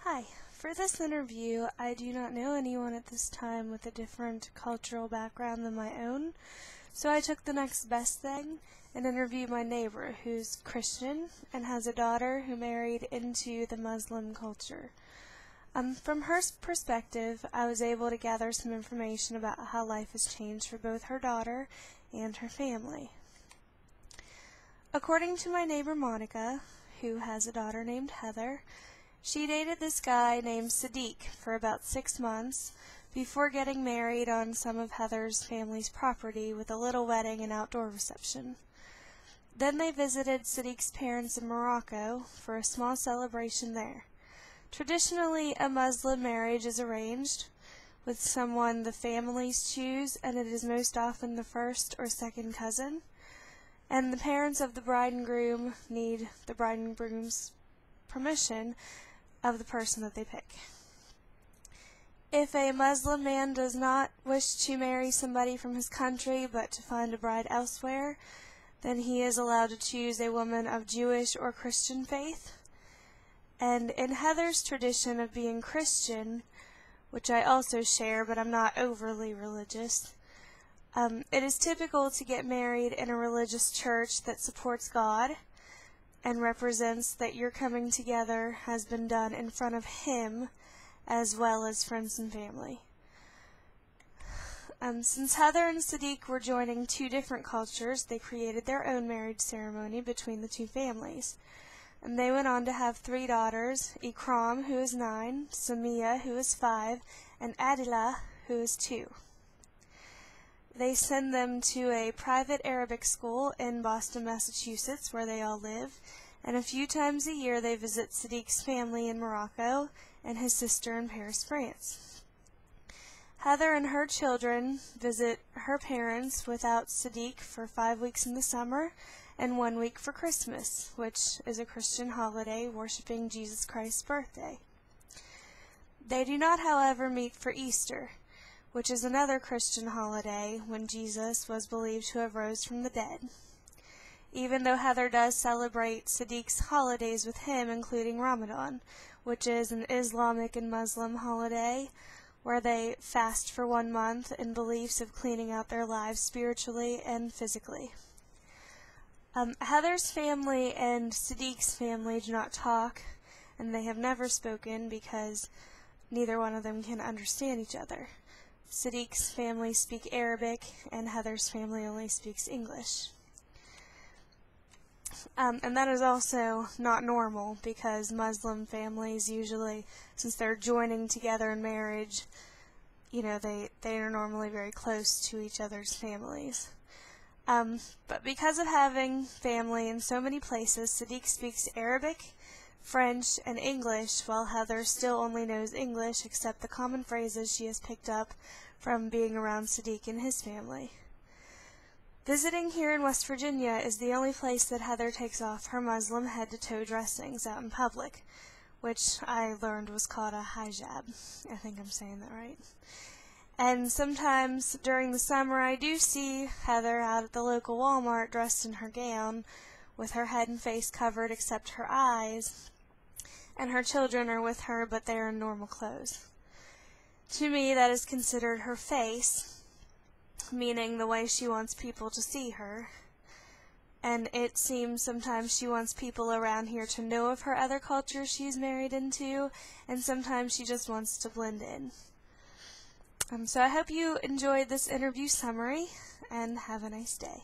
Hi. For this interview, I do not know anyone at this time with a different cultural background than my own, so I took the next best thing and interviewed my neighbor, who's Christian and has a daughter who married into the Muslim culture. From her perspective, I was able to gather some information about how life has changed for both her daughter and her family. According to my neighbor Monica, who has a daughter named Heather, she dated this guy named Sadiq for about 6 months before getting married on some of Heather's family's property with a little wedding and outdoor reception. Then they visited Sadiq's parents in Morocco for a small celebration there. Traditionally, a Muslim marriage is arranged with someone the families choose, and it is most often the first or second cousin, and the parents of the bride and groom need the bride and groom's permission of the person that they pick. If a Muslim man does not wish to marry somebody from his country but to find a bride elsewhere, then he is allowed to choose a woman of Jewish or Christian faith. And in Heather's tradition of being Christian, which I also share, but I'm not overly religious, it is typical to get married in a religious church that supports God and represents that your coming together has been done in front of Him as well as friends and family. Since Heather and Sadiq were joining two different cultures, they created their own marriage ceremony between the two families. And they went on to have 3 daughters, Ikram, who is 9, Samia, who is 5, and Adila, who is 2. They send them to a private Arabic school in Boston, Massachusetts, where they all live, and a few times a year they visit Sadiq's family in Morocco and his sister in Paris, France. Heather and her children visit her parents without Sadiq for 5 weeks in the summer and 1 week for Christmas, which is a Christian holiday worshiping Jesus Christ's birthday. They do not, however, meet for Easter, which is another Christian holiday when Jesus was believed to have rose from the dead. Even though Heather does celebrate Sadiq's holidays with him, including Ramadan, which is an Islamic and Muslim holiday where they fast for 1 month in beliefs of cleaning out their lives spiritually and physically. Heather's family and Sadiq's family do not talk, and they have never spoken because neither one of them can understand each other. Sadiq's family speak Arabic, and Heather's family only speaks English. And that is also not normal because Muslim families usually, since they're joining together in marriage, they are normally very close to each other's families. But because of having family in so many places, Sadiq speaks Arabic, French, and English, while Heather still only knows English except the common phrases she has picked up from being around Sadiq and his family. Visiting here in West Virginia is the only place that Heather takes off her Muslim head-to-toe dressings out in public, which I learned was called a hijab. I think I'm saying that right. And sometimes during the summer I do see Heather out at the local Walmart dressed in her gown with her head and face covered except her eyes, and her children are with her but they are in normal clothes. To me, that is considered her face, meaning the way she wants people to see her. And it seems sometimes she wants people around here to know of her other cultures she's married into, and sometimes she just wants to blend in. So I hope you enjoyed this interview summary, and have a nice day.